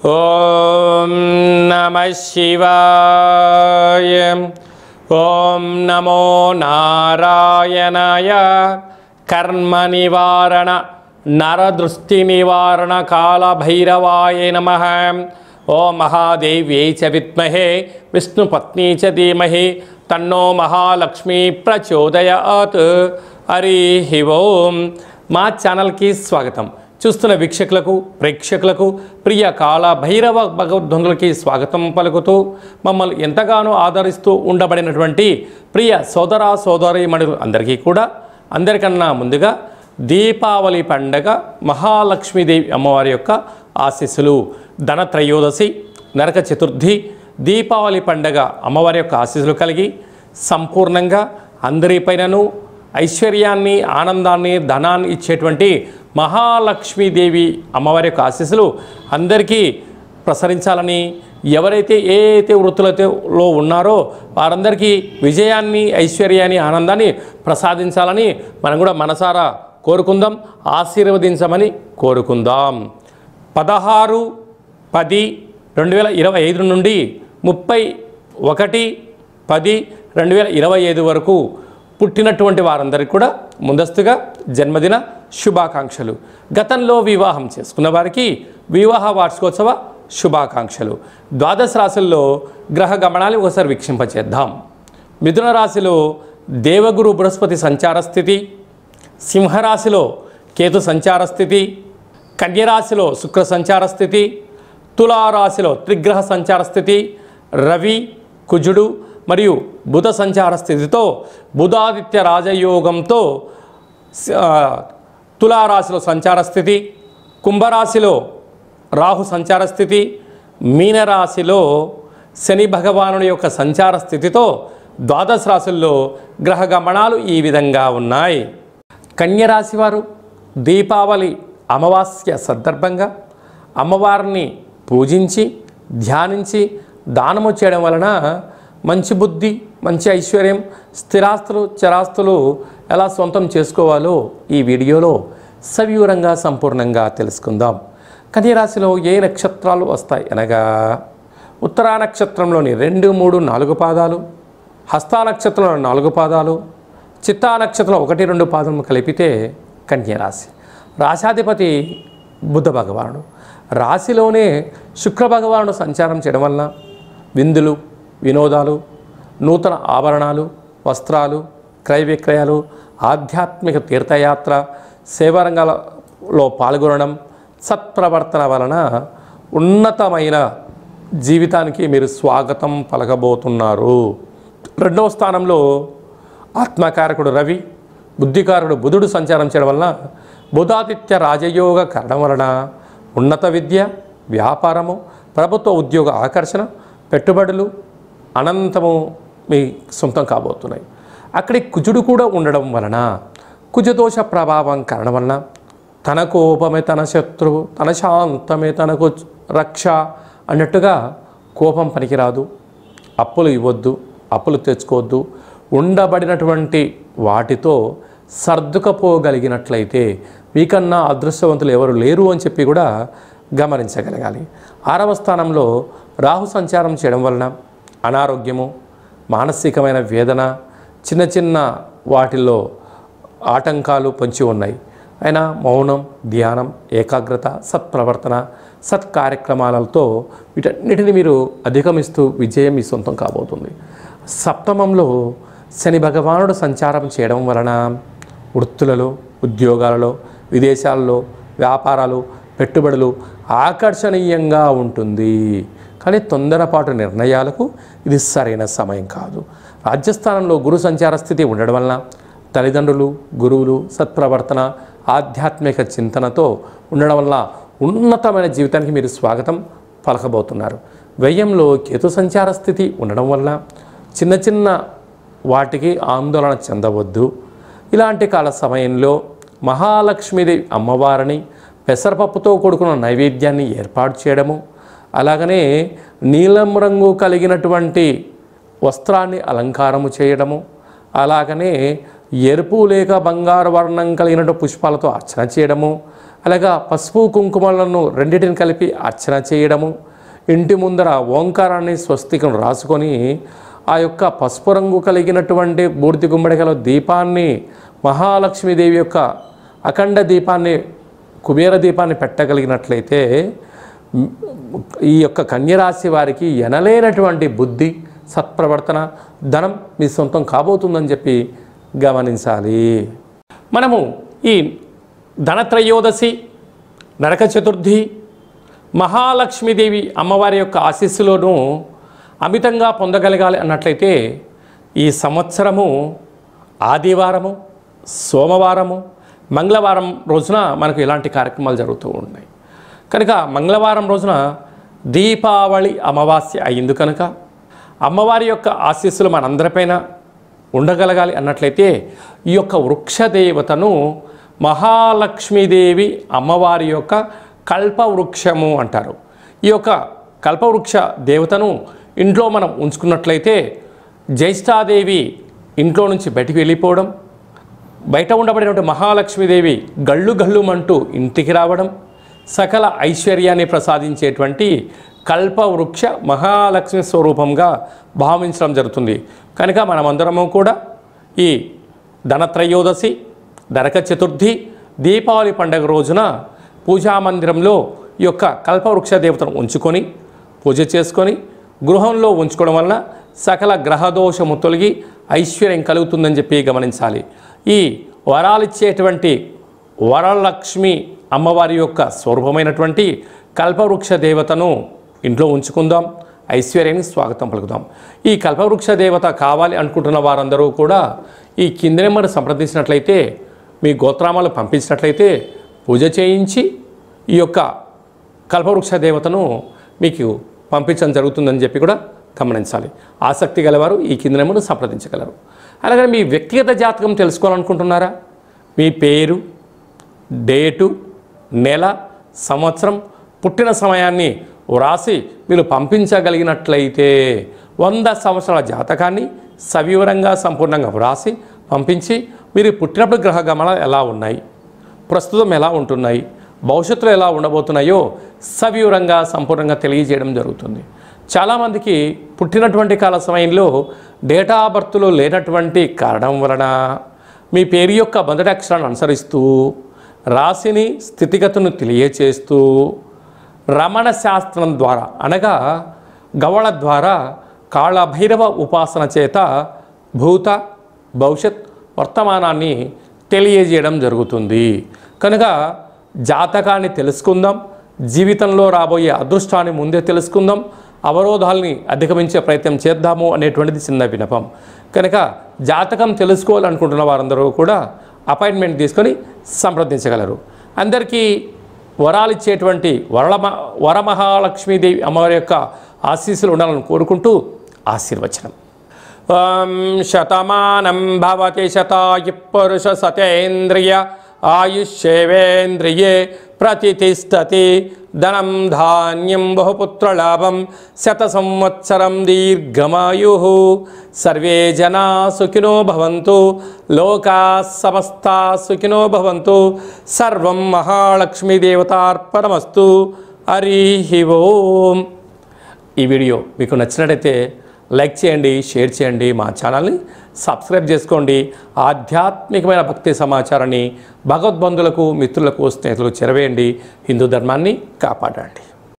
ఓం నమః శివాయ. ఓం నమో నారాయణాయ. కర్మ నివారణ నరదృష్టి నివారణ కాళభైరవాయ నమః. ఓం మహాదేవ్యై చ విద్మహే విష్ణుపత్నీ చ ధీమహి తన్నో మహాలక్ష్మి ప్రచోదయాత్. హరి ఓం. మా ఛానల్కి స్వాగతం. చూస్తున్న వీక్షకులకు ప్రేక్షకులకు ప్రియ కాళభైరవ భగవద్బంధులకి స్వాగతం పలుకుతూ మమ్మల్ని ఎంతగానో ఆదరిస్తూ ఉండబడినటువంటి ప్రియ సోదర సోదరీమణులు అందరికీ కూడా అందరికన్నా ముందుగా దీపావళి పండగ మహాలక్ష్మీదేవి అమ్మవారి యొక్క ఆశీస్సులు. ధనత్రయోదశి, నరక చతుర్థి, దీపావళి పండగ అమ్మవారి యొక్క ఆశీస్సులు కలిగి సంపూర్ణంగా అందరిపైనను ఐశ్వర్యాన్ని, ఆనందాన్ని, ధనాన్ని ఇచ్చేటువంటి మహాలక్ష్మీదేవి అమ్మవారి యొక్క ఆశీస్సులు అందరికీ ప్రసరించాలని, ఎవరైతే ఏ వృత్తులలో ఉన్నారో వారందరికీ విజయాన్ని, ఐశ్వర్యాన్ని, ఆనందాన్ని ప్రసాదించాలని మనం కూడా మనసారా కోరుకుందాం, ఆశీర్వదించమని కోరుకుందాం. 16/10/2025 నుండి 31/10/2025 వరకు పుట్టినటువంటి వారందరికీ కూడా ముందస్తుగా జన్మదిన శుభాకాంక్షలు. గతంలో వివాహం చేసుకున్న వారికి వివాహ వార్షికోత్సవ శుభాకాంక్షలు. ద్వాదశ రాశుల్లో గ్రహ గమనాలు ఒకసారి వీక్షింపచేద్దాం. మిథున రాశిలో దేవగురు బృహస్పతి సంచార స్థితి, సింహరాశిలో కేతు సంచార స్థితి, కన్యరాశిలో శుక్ర సంచార స్థితి, తులారాశిలో త్రిగ్రహ సంచార స్థితి, రవి, కుజుడు మరియు బుధ సంచార స్థితితో బుధాదిత్య రాజయోగంతో తులారాశిలో సంచార స్థితి, కుంభరాశిలో రాహు సంచార స్థితి, మీనరాశిలో శని భగవానుడి యొక్క సంచార స్థితితో ద్వాదశ రాశుల్లో గ్రహ గమనాలు ఈ విధంగా ఉన్నాయి. కన్యరాశి వారు దీపావళి అమావాస్య సందర్భంగా అమ్మవారిని పూజించి ధ్యానించి దానము చేయడం వలన మంచి బుద్ధి, మంచి ఐశ్వర్యం, స్థిరాస్తులు, చరాస్తులు ఎలా సొంతం చేసుకోవాలో ఈ వీడియోలో సవివరంగా సంపూర్ణంగా తెలుసుకుందాం. కన్యరాశిలో ఏ నక్షత్రాలు వస్తాయి అనగా ఉత్తరా నక్షత్రంలోని 2, 3, 4 పాదాలు, హస్తా నక్షత్రంలో 4 పాదాలు, చిత్తా నక్షత్రం 1, 2 పాదములు కలిపితే కన్యరాశి. రాశాధిపతి బుధ భగవానుడు. రాశిలోనే శుక్ర భగవానుడు సంచారం చేయడం వలన విందులు, వినోదాలు, నూతన ఆభరణాలు, వస్త్రాలు, క్రయ విక్రయాలు, ఆధ్యాత్మిక తీర్థయాత్ర, సేవారంగాలలో పాల్గొనడం, సత్ప్రవర్తన వలన ఉన్నతమైన జీవితానికి మీరు స్వాగతం పలకబోతున్నారు. 2వ స్థానంలో ఆత్మకారకుడు రవి, బుద్ధికారకుడు బుధుడు సంచారం చేయడం వలన బుధాదిత్య రాజయోగ కారణం వలన ఉన్నత విద్య, వ్యాపారము, ప్రభుత్వ ఉద్యోగ ఆకర్షణ, పెట్టుబడులు అనంతము మీ సొంతం కాబోతున్నాయి. అక్కడి కుజుడు కూడా ఉండడం వలన కుజదోష ప్రభావం కారణం వలన తన కోపమే తన శత్రువు, తన శాంతమే తనకు రక్ష అన్నట్టుగా కోపం పనికిరాదు. అప్పులు ఇవ్వద్దు, అప్పులు తెచ్చుకోవద్దు. ఉండబడినటువంటి వాటితో సర్దుకపోగలిగినట్లయితే మీకన్నా అదృష్టవంతులు ఎవరు లేరు అని చెప్పి కూడా గమనించగలగాలి. 6వ స్థానంలో రాహు సంచారం చేయడం వలన అనారోగ్యము, మానసికమైన వేదన, చిన్న చిన్న వాటిల్లో ఆటంకాలు పొంచి ఉన్నాయి. అయినా మౌనం, ధ్యానం, ఏకాగ్రత, సత్ప్రవర్తన, సత్కార్యక్రమాలతో వీటన్నిటిని మీరు అధిగమిస్తూ విజయం మీ సొంతం కాబోతుంది. 7వ శని భగవానుడు సంచారం చేయడం వలన వృత్తులలో, ఉద్యోగాలలో, విదేశాలలో, వ్యాపారాలు, పెట్టుబడులు ఆకర్షణీయంగా ఉంటుంది. కానీ తొందరపాటు నిర్ణయాలకు ఇది సరైన సమయం కాదు. రాజ్యస్థానంలో గురు సంచార స్థితి ఉండడం వలన తల్లిదండ్రులు, గురువులు, సత్ప్రవర్తన, ఆధ్యాత్మిక చింతనతో ఉండడం వల్ల ఉన్నతమైన జీవితానికి మీరు స్వాగతం పలకబోతున్నారు. వ్యయంలో కేతు సంచార స్థితి ఉండడం వల్ల చిన్న చిన్న వాటికి ఆందోళన చెందవద్దు. ఇలాంటి కాల సమయంలో మహాలక్ష్మీదేవి అమ్మవారిని పెసరపప్పుతో కూడుకున్న నైవేద్యాన్ని ఏర్పాటు చేయడము, అలాగనే నీలం రంగు కలిగినటువంటి వస్త్రాన్ని అలంకారము చేయడము, అలాగనే ఎరుపు లేక బంగారు వర్ణం కలిగినటువంటి పుష్పాలతో అర్చన చేయడము, అలాగా పసుపు కుంకుమలను రెండింటిని కలిపి అర్చన చేయడము, ఇంటి ముందర ఓంకారాన్ని స్వస్తికను రాసుకొని ఆ యొక్క పసుపు రంగు కలిగినటువంటి బూడిద గుమ్మడికాయలో దీపాన్ని, మహాలక్ష్మీదేవి యొక్క అఖండ దీపాన్ని, కుబేర దీపాన్ని పెట్టగలిగినట్లయితే ఈ యొక్క కన్యరాశి వారికి ఎనలేనటువంటి బుద్ధి, సత్ప్రవర్తన, ధనం మీ సొంతం కాబోతుందని చెప్పి గమనించాలి. మనము ఈ ధనత్రయోదశి, నరక చతుర్థి, మహాలక్ష్మీదేవి అమ్మవారి యొక్క ఆశీస్సులను అమితంగా పొందగలగాలి అన్నట్లయితే ఈ సంవత్సరము ఆదివారము, సోమవారము, మంగళవారం రోజున మనకు ఇలాంటి కార్యక్రమాలు జరుగుతూ ఉన్నాయి. కనుక మంగళవారం రోజున దీపావళి అమావాస్య అయింది కనుక అమ్మవారి యొక్క ఆశీస్సులు మనందరిపైన ఉండగలగాలి అన్నట్లయితే ఈ యొక్క వృక్షదేవతను మహాలక్ష్మీదేవి అమ్మవారి యొక్క కల్పవృక్షము అంటారు. ఈ యొక్క కల్పవృక్ష దేవతను ఇంట్లో మనం ఉంచుకున్నట్లయితే జ్యేష్ఠాదేవి ఇంట్లో నుంచి బయటికి వెళ్ళిపోవడం, బయట ఉండబడినటువంటి మహాలక్ష్మీదేవి గళ్ళు గళ్ళుమంటూ ఇంటికి రావడం, సకల ఐశ్వర్యాన్ని ప్రసాదించేటువంటి కల్పవృక్ష మహాలక్ష్మి స్వరూపంగా భావించడం జరుగుతుంది. కనుక మనమందరము కూడా ఈ ధనత్రయోదశి, నరక చతుర్థి, దీపావళి పండుగ రోజున పూజామందిరంలో ఈ యొక్క కల్పవృక్ష దేవతను ఉంచుకొని పూజ చేసుకొని గృహంలో ఉంచుకోవడం వలన సకల గ్రహదోషము తొలగి ఐశ్వర్యం కలుగుతుందని చెప్పి గమనించాలి. ఈ వరాలిచ్చేటువంటి వరలక్ష్మి అమ్మవారి యొక్క స్వరూపమైనటువంటి కల్పవృక్ష దేవతను ఇంట్లో ఉంచుకుందాం, ఐశ్వర్యానికి స్వాగతం పలుకుదాం. ఈ కల్పవృక్ష దేవత కావాలి అనుకుంటున్న వారందరూ కూడా ఈ కింది నెంబర్ సంప్రదించినట్లయితే, మీ గోత్రామాలు పంపించినట్లయితే పూజ చేయించి ఈ యొక్క కల్పవృక్ష దేవతను మీకు పంపించడం జరుగుతుందని చెప్పి కూడా గమనించాలి. ఆసక్తి గలవారు ఈ కింది నెంబర్ను సంప్రదించగలరు. అలాగే మీ వ్యక్తిగత జాతకం తెలుసుకోవాలనుకుంటున్నారా? మీ పేరు, డేటు, నెల, సంవత్సరం, పుట్టిన సమయాన్ని వ్రాసి మీరు పంపించగలిగినట్లయితే 100 సంవత్సరాల జాతకాన్ని సవివరంగా సంపూర్ణంగా వ్రాసి పంపించి మీరు పుట్టినప్పుడు గ్రహ గమనాలు ఎలా ఉన్నాయి, ప్రస్తుతం ఎలా ఉంటున్నాయి, భవిష్యత్తులో ఎలా ఉండబోతున్నాయో సవివరంగా సంపూర్ణంగా తెలియజేయడం జరుగుతుంది. చాలామందికి పుట్టినటువంటి కాల సమయంలో డేటా ఆఫ్ బర్త్లో లేనటువంటి కారణం వలన మీ పేరు యొక్క మొదటి అక్షరాన్ని అనుసరిస్తూ రాశిని, స్థితిగతులను తెలియచేస్తూ రమణ శాస్త్రం ద్వారా అనగా గవళ ద్వారా కాళభైరవ ఉపాసన చేత భూత, భవిష్యత్, వర్తమానాన్ని తెలియజేయడం జరుగుతుంది. కనుక జాతకాన్ని తెలుసుకుందాం, జీవితంలో రాబోయే అదృష్టాన్ని ముందే తెలుసుకుందాం, అవరోధాలని అధిగమించే ప్రయత్నం చేద్దాము అనేటువంటిది చిన్న విన్నపం. కనుక జాతకం తెలుసుకోవాలనుకుంటున్న వారందరూ కూడా అపాయింట్మెంట్ తీసుకొని సంప్రదించగలరు. అందరికీ వరాలిచ్చేటువంటి వరమహాలక్ష్మీదేవి అమ్మవారి యొక్క ఆశీస్సులు ఉండాలని కోరుకుంటూ ఆశీర్వచనం. శతమానం భవతి శతాయు పురుష సతేంద్రియ ఆయుష్యేవేంద్రియే ప్రతిష్టతి ధనం ధాన్యం బహుపుత్రలాభం శత సంవత్సరం దీర్ఘమాయు. సర్వే జనా సుఖినో భవంతు, లోకా సమస్తా సుఖినో భవంతు. సర్వం మహాలక్ష్మీదేవతార్పణమస్తు. హరి ఓం. ఈ వీడియో మీకు నచ్చినట్టయితే లైక్ చేయండి, షేర్ చేయండి, మా ఛానల్ని సబ్స్క్రైబ్ చేసుకోండి. ఆధ్యాత్మికమైన భక్తి సమాచారాన్ని భగవద్బంధులకు, మిత్రులకు, స్నేహితులకు చేరవేయండి. హిందూ ధర్మాన్ని కాపాడండి.